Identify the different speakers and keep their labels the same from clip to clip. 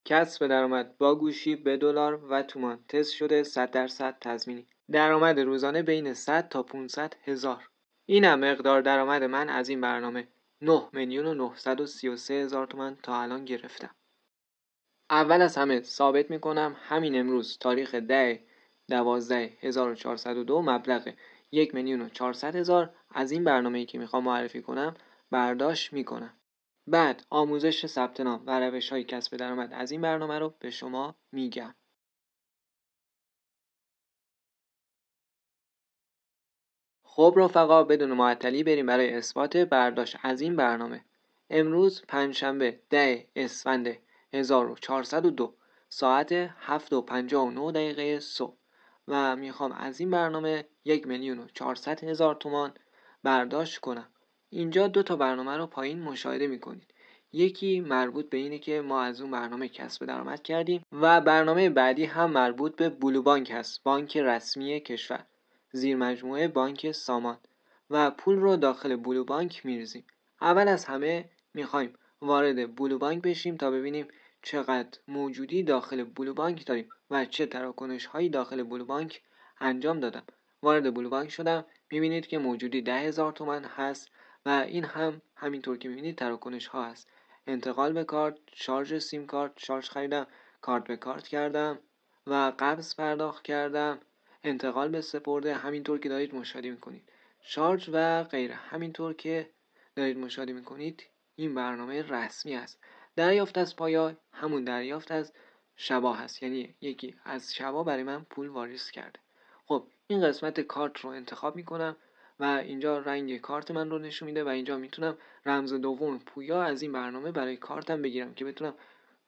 Speaker 1: کسب درآمد با گوشی به دلار و تومان تست شده 100% تضمینی. درآمد روزانه بین 100 تا 500 هزار. اینم مقدار درآمد من از این برنامه. 9,933,000 تومان تا الان گرفتم. اول از همه ثابت میکنم همین امروز تاریخ 10/12/1402 مبلغ 1,400,000 از این برنامه‌ای که میخوام معرفی کنم برداشت میکنم. بعد آموزش ثبت نام و روش‌های کسب درآمد از این برنامه رو به شما میگم. خب رفقا، بدون معطلی بریم برای اثبات برداشت از این برنامه. امروز پنجشنبه 10 اسفند 1402 ساعت 7:59 صبح و میخوام از این برنامه 1,400,000 تومان برداشت کنم. اینجا 2 تا برنامه رو پایین مشاهده میکنید. یکی مربوط به اینه که ما از اون برنامه کسب درآمد کردیم و برنامه بعدی هم مربوط به بلو بانک هست، بانک رسمی کشور، زیر مجموعه بانک سامان، و پول رو داخل بلو بانک میریزیم. اول از همه میخوایم وارد بلو بانک بشیم تا ببینیم چقدر موجودی داخل بلو بانک داریم و چه تراکنش هایی داخل بلو بانک انجام دادم. وارد بلو بانک شدم، میبینید که موجودی 10,000 تومان هست و این هم همینطور که میبینید تراکنش ها هست. انتقال به کارت، شارژ سیم کارت، شارژ خریدم، کارت به کارت کردم و قبض پرداخت کردم، انتقال به سپرده، همینطور که دارید مشاهده میکنید، شارژ و غیره. همینطور که دارید مشاهده میکنید این برنامه رسمی است. دریافت از پایا همون دریافت از شبا هست، یعنی یکی از شبا برای من پول واریز کرده. خب این قسمت کارت رو انتخاب میکنم و اینجا رنگ کارت من رو نشون میده و اینجا میتونم رمز دوم پویا از این برنامه برای کارتم بگیرم که بتونم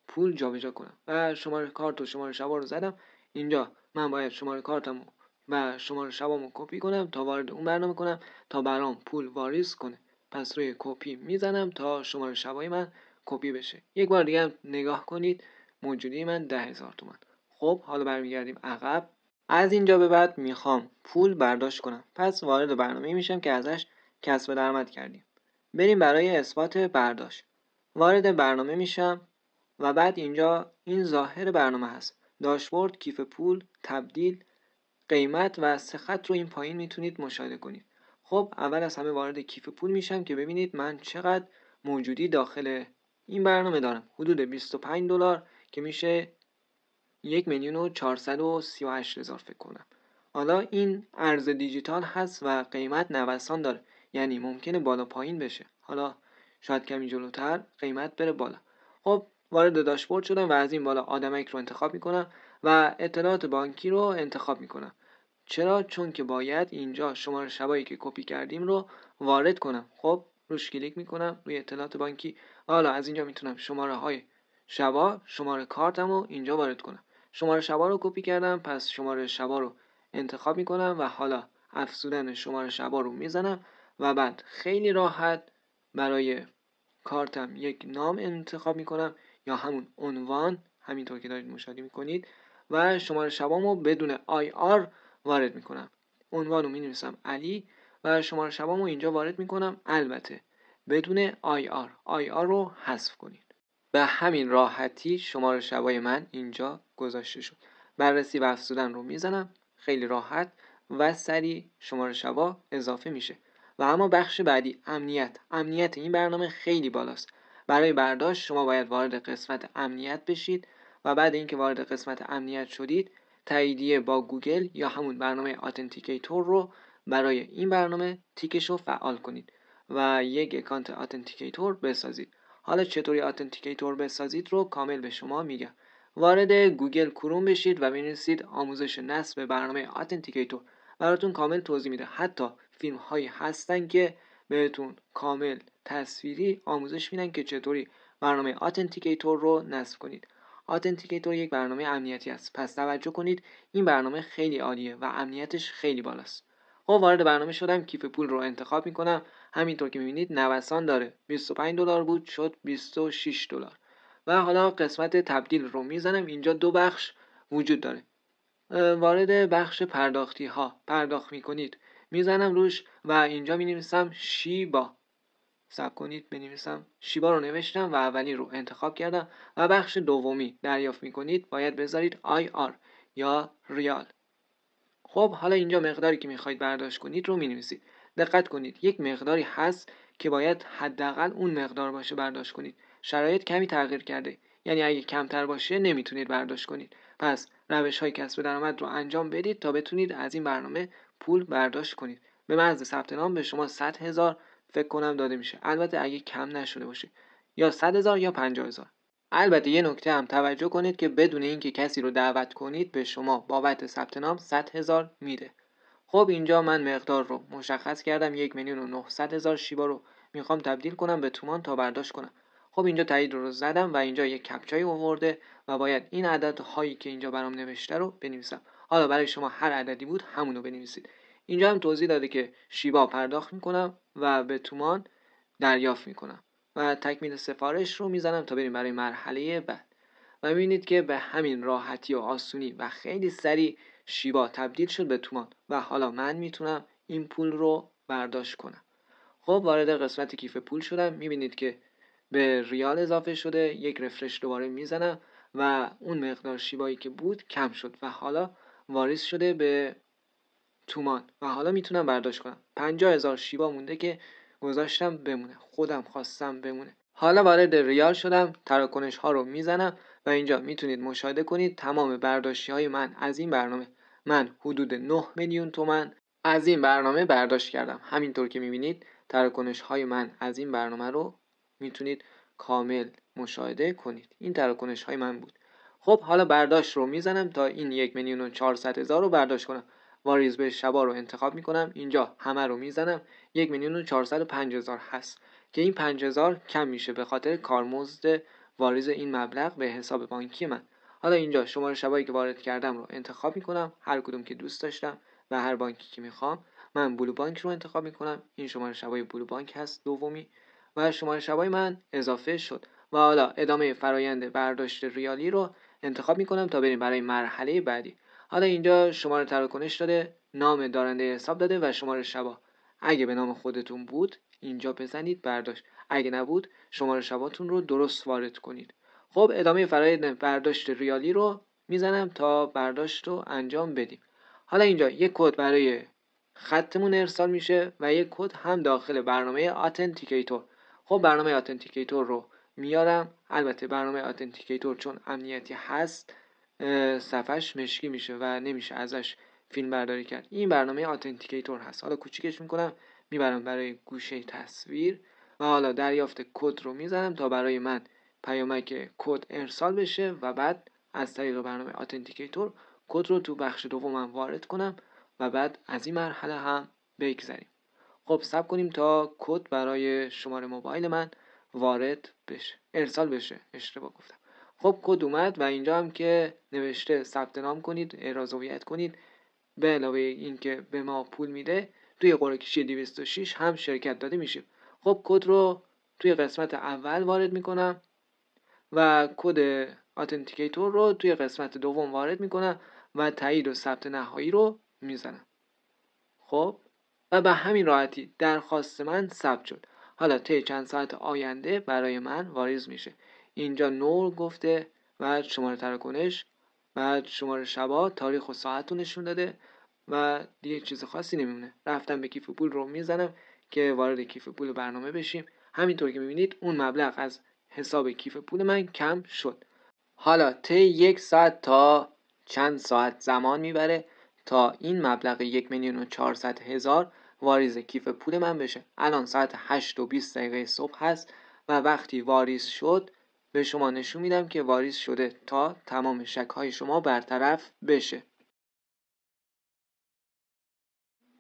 Speaker 1: پول جابجا کنم. و شماره کارت و شماره شبا رو زدم. اینجا من باید شماره کارتمو و شماره شبامو کپی کنم تا وارد اون برنامه کنم تا برام پول واریز کنه. پس روی کپی میزنم تا شماره شبای من کپی بشه. یک بار دیگه هم نگاه کنید، موجودی من 10,000 تومان. خب حالا برمیگردیم عقب. از اینجا به بعد میخوام پول برداشت کنم. پس وارد برنامه میشم که ازش کسب درآمد کردیم. بریم برای اثبات برداشت. وارد برنامه میشم و بعد اینجا این ظاهر برنامه هست. داشبورد، کیف پول، تبدیل، قیمت و 3 خط رو این پایین میتونید مشاهده کنید. خب اول از همه وارد کیف پول میشم که ببینید من چقدر موجودی داخل این برنامه دارم. حدود 25 دلار که میشه 1,438,000 فکر کنم. حالا این ارز دیجیتال هست و قیمت نوسان داره، یعنی ممکنه بالا پایین بشه. حالا شاید کمی جلوتر قیمت بره بالا. خب وارد داشبورد شدم و از این بالا آدمک رو انتخاب میکنم و اطلاعات بانکی رو انتخاب میکنم. چرا؟ چون که باید اینجا شماره شبایی که کپی کردیم رو وارد کنم. خب روش کلیک میکنم روی اطلاعات بانکی. حالا از اینجا میتونم شماره های شبا، شماره کارتم رو اینجا وارد کنم. شماره شبا رو کپی کردم، پس شماره شبا رو انتخاب میکنم و حالا افزودن شماره شبا رو میزنم و بعد خیلی راحت برای کارتم یک نام انتخاب میکنم یا همون عنوان، همینطور که دارید مشاهده میکنید، و شماره شبامو بدون IR وارد میکنم. عنوانو مینویسم علی و شماره شبامو اینجا وارد میکنم، البته بدون IR رو حذف کنید. به همین راحتی شماره شبای من اینجا گذاشته شد. بررسی و افزودن رو میزنم، خیلی راحت و سریع شماره شبا اضافه میشه. و اما بخش بعدی، امنیت این برنامه خیلی بالاست. برای برداشت شما باید وارد قسمت امنیت بشید و بعد اینکه وارد قسمت امنیت شدید تاییدیه با گوگل یا همون برنامه اتنتیکیتور رو برای این برنامه تیکش رو فعال کنید و یک اکانت اتنتیکیتور بسازید. حالا چطوری اتنتیکیتور بسازید رو کامل به شما میگم. وارد گوگل کروم بشید و بنویسید آموزش نصب برنامه اتنتیکیتور. براتون کامل توضیح میده. حتی فیلم هایی هستن که بهتون کامل تصویری آموزش میدن که چطوری برنامه اتنتیکیتور رو نصب کنید. اتنتیکیتور یک برنامه امنیتی است. پس توجه کنید، این برنامه خیلی عالیه و امنیتش خیلی بالاست. خب وارد برنامه شدم، کیف پول رو انتخاب میکنم. همینطور که میبینید نوسان داره. 25 دلار بود شد 26 دلار. و حالا قسمت تبدیل رو میزنم. اینجا 2 بخش وجود داره. وارد بخش پرداختی ها پرداخت میکنید میزنم روش و اینجا مینویسم شیبا صبر کنید بنویسم. شیبا رو نوشتم و اولی رو انتخاب کردم و بخش دومی دریافت میکنید باید بذارید IR یا ریال. خب حالا اینجا مقداری که میخواید برداشت کنید رو مینویسید. دقت کنید یک مقداری هست که باید حداقل اون مقدار باشه برداشت کنید. شرایط کمی تغییر کرده، یعنی اگه کمتر باشه نمیتونید برداشت کنید. پس روش‌های کسب درآمد رو انجام بدید تا بتونید از این برنامه پول برداشت کنید. به محض ثبت نام به شما 100,000 فکر کنم داده میشه، البته اگه کم نشده باشه، یا 100,000 یا 50,000. البته یه نکته هم توجه کنید که بدون اینکه کسی رو دعوت کنید به شما بابت ثبت نام 100,000 میده. خب اینجا من مقدار رو مشخص کردم، 1,900,000 شیبا رو میخوام تبدیل کنم به تومان تا برداشت کنم. خب اینجا تایید رو زدم و اینجا یک کپچای آورده و باید این عدد هایی که اینجا برام نوشته رو بنویسم. حالا برای شما هر عددی بود همون رو بنویسید. اینجا هم توضیح داده که شیبا پرداخت میکنم و به تومان دریافت میکنم و تکمیل سفارش رو میزنم تا بریم برای مرحله بعد. و میبینید که به همین راحتی و آسونی و خیلی سریع شیبا تبدیل شد به تومان و حالا من میتونم این پول رو برداشت کنم. خب وارد قسمت کیف پول شدم. میبینید که به ریال اضافه شده. یک رفرش دوباره میزنم و اون مقدار شیبایی که بود کم شد و حالا واریز شده به تومان و حالا میتونم برداشت کنم. 50,000 شیبا مونده که گذاشتم بمونه، خودم خواستم بمونه. حالا وارد ریال شدم، تراکنش ها رو میزنم و اینجا میتونید مشاهده کنید تمام برداشتی های من از این برنامه. من حدود 9 میلیون تومان از این برنامه برداشت کردم. همینطور که میبینید تراکنش های من از این برنامه رو میتونید کامل مشاهده کنید. این تراکنش های من بود. خب حالا برداشت رو میزنم تا این 1,400,000 رو برداشت کنم. واریز به شبا رو انتخاب میکنم. اینجا همه رو میزنم. 1,405,000 هست که این 5,000 کم میشه به خاطر کارمزد واریز این مبلغ به حساب بانکی من. حالا اینجا شماره شبایی که وارد کردم رو انتخاب میکنم، هر کدوم که دوست داشتم و هر بانکی که میخوام. من بلو بانک رو انتخاب میکنم. این شماره شبای بلو بانک هست دومی و شماره شبای من اضافه شد و حالا ادامه فرایند برداشت ریالی رو انتخاب میکنم تا بریم برای مرحله بعدی. حالا اینجا شماره تراکنش داده، نام دارنده حساب داده و شماره شبا. اگه به نام خودتون بود اینجا بزنید برداشت، اگه نبود شماره شباتون رو درست وارد کنید. خب ادامه فرایند برداشت ریالی رو میزنم تا برداشت رو انجام بدیم. حالا اینجا یک کد برای خطمون ارسال میشه و یک کد هم داخل برنامه اتنتیکیتور. خب برنامه اتنتیکیتور رو میارم. البته برنامه اتنتیکیتور چون امنیتی هست صفحش مشکی میشه و نمیشه ازش فیلم برداری کرد. این برنامه اتنتیکیتور هست. حالا کوچیکش میکنم میبرم برای گوشه تصویر و حالا دریافت کد رو میزنم تا برای من پیامک کد ارسال بشه و بعد از طریق برنامه اتنتیکیتور کد رو تو بخش دومم وارد کنم و بعد از این مرحله هم بگذریم. خب صبر کنیم تا کد برای شماره موبایل من وارد بشه، ارسال بشه، اشتباه گفتم. خب کد اومد و اینجا هم که نوشته ثبت نام کنید، اعراض هویت کنید. به علاوه این که به ما پول میده توی قرعه کشی 206 هم شرکت داده میشیم. خب کد رو توی قسمت اول وارد میکنم و کد اتنتیکیتور رو توی قسمت دوم وارد میکنم و تایید و ثبت نهایی رو میزنم. خب و به همین راحتی درخواست من ثبت شد. حالا طی چند ساعت آینده برای من واریز میشه. اینجا نور گفته، بعد شماره تراکنش، بعد شماره شبا، تاریخ و ساعت رو نشون داده و دیگه چیز خاصی نمیمونه. رفتم به کیف پول رو میزنم که وارد کیف پول برنامه بشیم. همینطور که میبینید اون مبلغ از حساب کیف پول من کم شد. حالا طی 1 ساعت تا چند ساعت زمان میبره تا این مبلغ 1,400,000 واریز کیف پول من بشه. الان ساعت 8:20 صبح هست و وقتی واریز شد به شما نشون میدم که واریز شده تا تمام شک های شما برطرف بشه.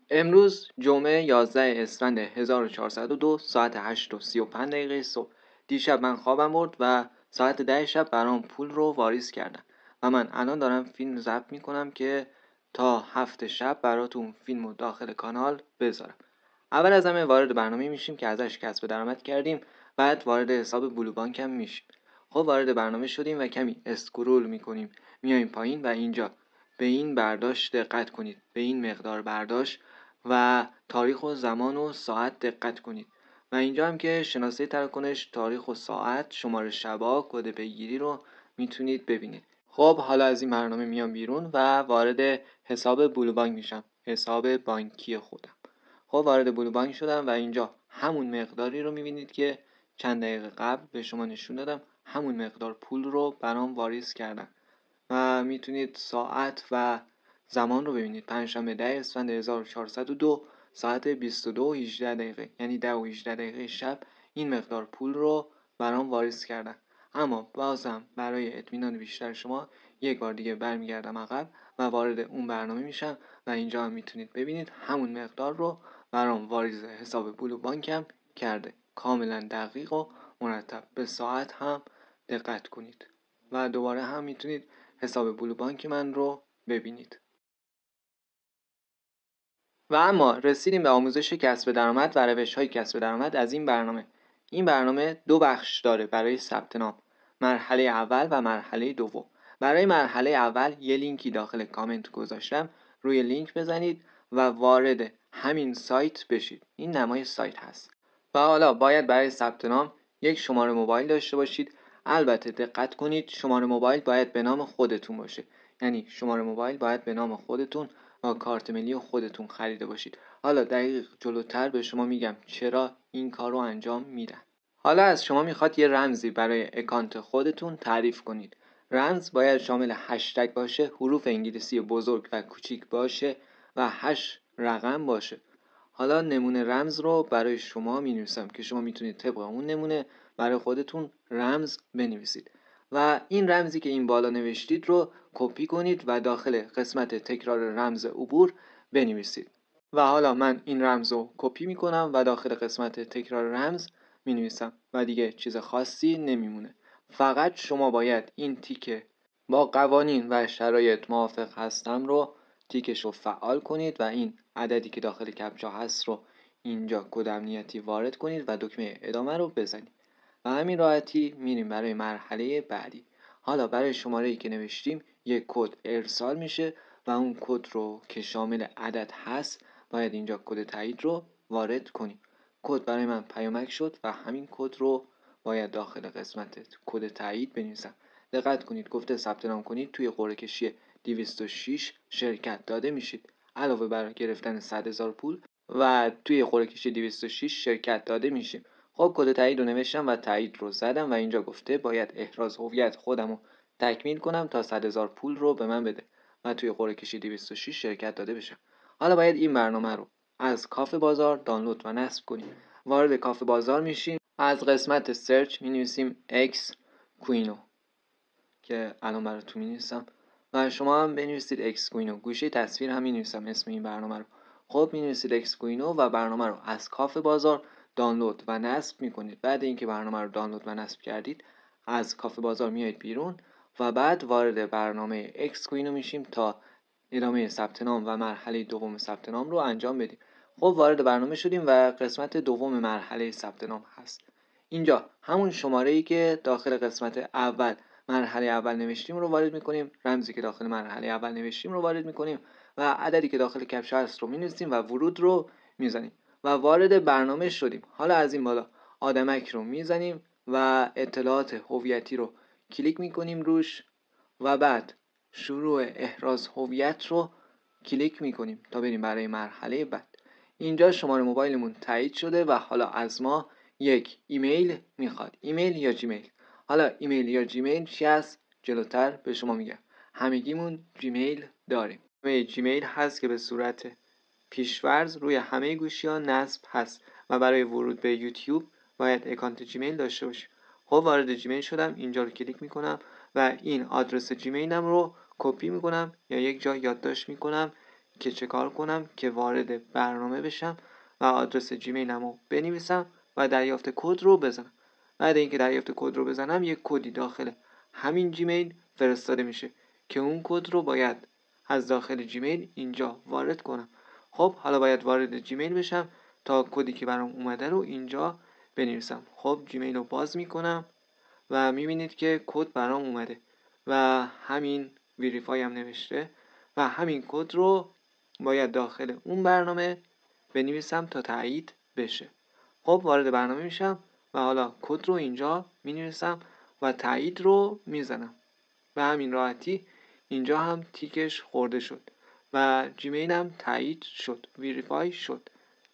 Speaker 1: امروز جمعه 11 اسفند 1402 ساعت 8:35 صبح. دیشب من خوابم برد و ساعت 10 شب برام پول رو واریز کردن و من الان دارم فیلم ضبط میکنم که تا 7 شب براتون فیلم رو داخل کانال بذارم. اول از همه وارد برنامه میشیم که ازش کسب درآمد کردیم، بعد وارد حساب بلو بانک هم میشیم. خب وارد برنامه شدیم و کمی اسکرول میکنیم میایم پایین و اینجا به این برداشت دقت کنید، به این مقدار برداشت و تاریخ و زمان و ساعت دقت کنید و اینجا هم که شناسه تراکنش، تاریخ و ساعت، شماره شبا، کد پیگیری رو میتونید ببینید. خب حالا از این برنامه میام بیرون و وارد حساب بلو بانک میشم، حساب بانکی خودم. خب وارد بلو بانک شدم و اینجا همون مقداری رو میبینید که چند دقیقه قبل به شما نشون دادم، همون مقدار پول رو برام واریز کردن و میتونید ساعت و زمان رو ببینید. پنجشنبه 10 اسفند 1402 ساعت 22:18 یعنی 10:18 شب این مقدار پول رو برام واریز کردن. اما بازم برای اطمینان بیشتر شما یک بار دیگه برمیگردم عقب و وارد اون برنامه میشم و اینجا هم میتونید ببینید همون مقدار رو برام واریز حساب بلو بانکم کرده، کاملا دقیق و مرتب. به ساعت هم دقت کنید و دوباره هم میتونید حساب بلو بانک من رو ببینید. و اما رسیدیم به آموزش کسب درآمد و روش‌های کسب درآمد از این برنامه. این برنامه 2 بخش داره برای ثبت نام، مرحله اول و مرحله دوم. برای مرحله اول یه لینکی داخل کامنت گذاشتم، روی لینک بزنید و وارد همین سایت بشید. این نمای سایت هست. و حالا باید برای ثبت نام یک شماره موبایل داشته باشید. البته دقت کنید شماره موبایل باید به نام خودتون باشه، یعنی شماره موبایل باید به نام خودتون و کارت ملی خودتون خریده باشید. حالا دقیق جلوتر به شما میگم چرا این کار رو انجام میدن. حالا از شما میخواد یه رمزی برای اکانت خودتون تعریف کنید. رمز باید شامل هشتگ باشه، حروف انگلیسی بزرگ و کوچیک باشه و 8 رقم باشه. حالا نمونه رمز رو برای شما مینویسم که شما میتونید طبق اون نمونه برای خودتون رمز بنویسید و این رمزی که این بالا نوشتید رو کپی کنید و داخل قسمت تکرار رمز عبور بنویسید. و حالا من این رمز رو کپی میکنم و داخل قسمت تکرار رمز مینویسم و دیگه چیز خاصی نمیمونه. فقط شما باید این تیکه با قوانین و شرایط موافق هستم رو تیکش رو فعال کنید و این عددی که داخل کپچا هست رو اینجا کد امنیتی وارد کنید و دکمه ادامه رو بزنید و همین راحتی میریم برای مرحله بعدی. حالا برای شماره‌ای که نوشتیم یک کد ارسال میشه و اون کد رو که شامل عدد هست باید اینجا کد تایید رو وارد کنیم. کد برای من پیامک شد و همین کد رو باید داخل قسمت کد تایید بنویسم. دقت کنید گفته ثبت نام کنید توی قرعه کشی 206 شرکت داده میشید. علاوه بر گرفتن 100,000 پول و توی قرعه کشی 206 شرکت داده میشیم. خب کد تایید رو نوشتم و تایید رو زدم و اینجا گفته باید احراز هویت خودم رو تکمیل کنم تا 100,000 پول رو به من بده و توی قرعه کشی 206 شرکت داده بشم. حالا باید این برنامه رو از کافه بازار دانلود و نصب کنیم. وارد کافه بازار میشیم، از قسمت سرچ مینویسیم اکس کوینو که الان براتون مینویسم و شما هم بنویسید اکس کوینو. گوشه تصویر هم مینویسم اسم این برنامه رو. خب مینویسید اکس کوینو و برنامه رو از کافه بازار دانلود و نصب میکنید. بعد اینکه برنامه رو دانلود و نصب کردید از کافه بازار میایید بیرون و بعد وارد برنامه اکس کوینو میشیم تا ادامه ثبت نام و مرحله دوم ثبت نام رو انجام بدیم. خب وارد برنامه شدیم و قسمت دوم مرحله ثبت نام هست. اینجا همون شماره‌ای که داخل قسمت اول مرحله اول نوشتیم رو وارد میکنیم، رمزی که داخل مرحله اول نوشتیم رو وارد میکنیم و عددی که داخل کپچا هست رو مینویسیم و ورود رو میزنیم و وارد برنامه شدیم. حالا از این بالا آدمک رو میزنیم و اطلاعات هویتی رو کلیک میکنیم روش و بعد شروع احراز هویت رو کلیک میکنیم تا بریم برای مرحله بعد. اینجا شماره موبایلمون تایید شده و حالا از ما یک ایمیل میخواد، ایمیل یا جیمیل. حالا ایمیل یا جیمیل چی هست جلوتر به شما میگم. همگیمون جیمیل داریم. جیمیل هست که به صورت پیشورز روی همه گوشی ها نصب هست و برای ورود به یوتیوب باید اکانت جیمیل داشته باشیم. خب وارد جیمیل شدم، اینجا رو کلیک میکنم و این آدرس جیمیلم رو کپی میکنم یا یک جا یادداشت میکنم که چه کار کنم که وارد برنامه بشم و آدرس جیمیلم رو بنویسم و دریافت کد رو بزنم. بعد اینکه دریافت کد رو بزنم یک کدی داخل همین جیمیل فرستاده میشه که اون کد رو باید از داخل جیمیل اینجا وارد کنم. خب حالا باید وارد جیمیل بشم تا کدی که برام اومده رو اینجا بنویسم. خب جیمیل رو باز میکنم و میبینید که کد برام اومده و همین ویریفای هم نوشته و همین کد رو باید داخل اون برنامه بنویسم تا تایید بشه. خب وارد برنامه میشم و حالا کد رو اینجا مینویسم و تایید رو میزنم. به همین راحتی اینجا هم تیکش خورده شد و جیمیلم تایید شد، ویریفای شد.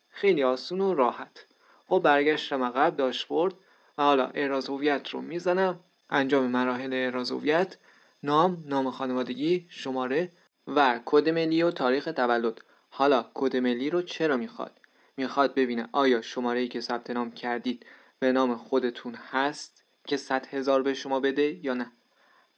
Speaker 1: خیلی آسون و راحت. خب برگشتم عقب داشبورد و حالا احراز هویت رو میزنم. انجام مراحل احراز هویت، نام خانوادگی، شماره و کد ملی و تاریخ تولد. حالا کد ملی رو چرا میخواد؟ میخواد ببینه آیا شماره‌ای که ثبت نام کردید به نام خودتون هست که 100,000 به شما بده یا نه.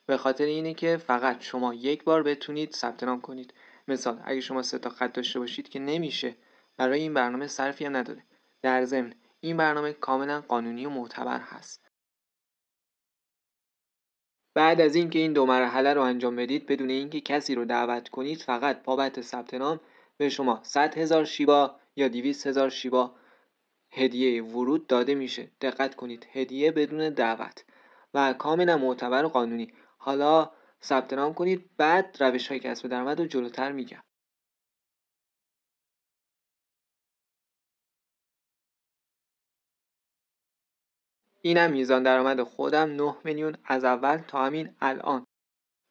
Speaker 1: به خاطر اینه که فقط شما یک بار بتونید ثبت نام کنید. مثال اگه شما 3 تا خط داشته باشید که نمیشه، برای این برنامه صرفی هم نداره. در ضمن این برنامه کاملا قانونی و معتبر هست. بعد از اینکه این 2 مرحله رو انجام بدید بدون اینکه کسی رو دعوت کنید، فقط بابت ثبت نام به شما 100,000 شیبا یا 200,000 شیبا هدیه ورود داده میشه. دقت کنید، هدیه بدون دعوت و کاملا معتبر و قانونی. حالا ثبت نام کنید، بعد روش‌های کسب درآمد رو جلوتر میگم. اینم میزان درآمد خودم 9 میلیون از اول تا همین الان.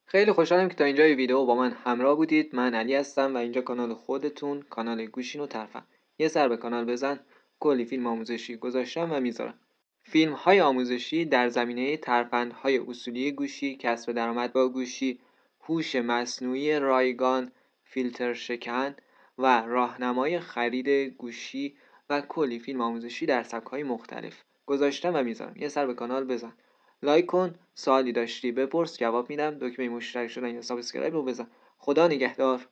Speaker 1: خیلی خوشحالم که تا اینجای ویدیو با من همراه بودید. من علی هستم و اینجا کانال خودتون، کانال گوشین و ترفند. یه سر به کانال بزن، کلی فیلم آموزشی گذاشتم و میذارم. فیلم های آموزشی در زمینه ترفندهای اصولی گوشی، کسب درآمد با گوشی، هوش مصنوعی رایگان، فیلتر شکن و راهنمای خرید گوشی و کلی فیلم آموزشی در سبک‌های مختلف گذاشتم و میذارم. یه سر به کانال بزن، لایک کن، سوالی داشتی بپرس جواب میدم. دکمه مشترک شدن یا سابسکرایب رو بزن. خدا نگهدار.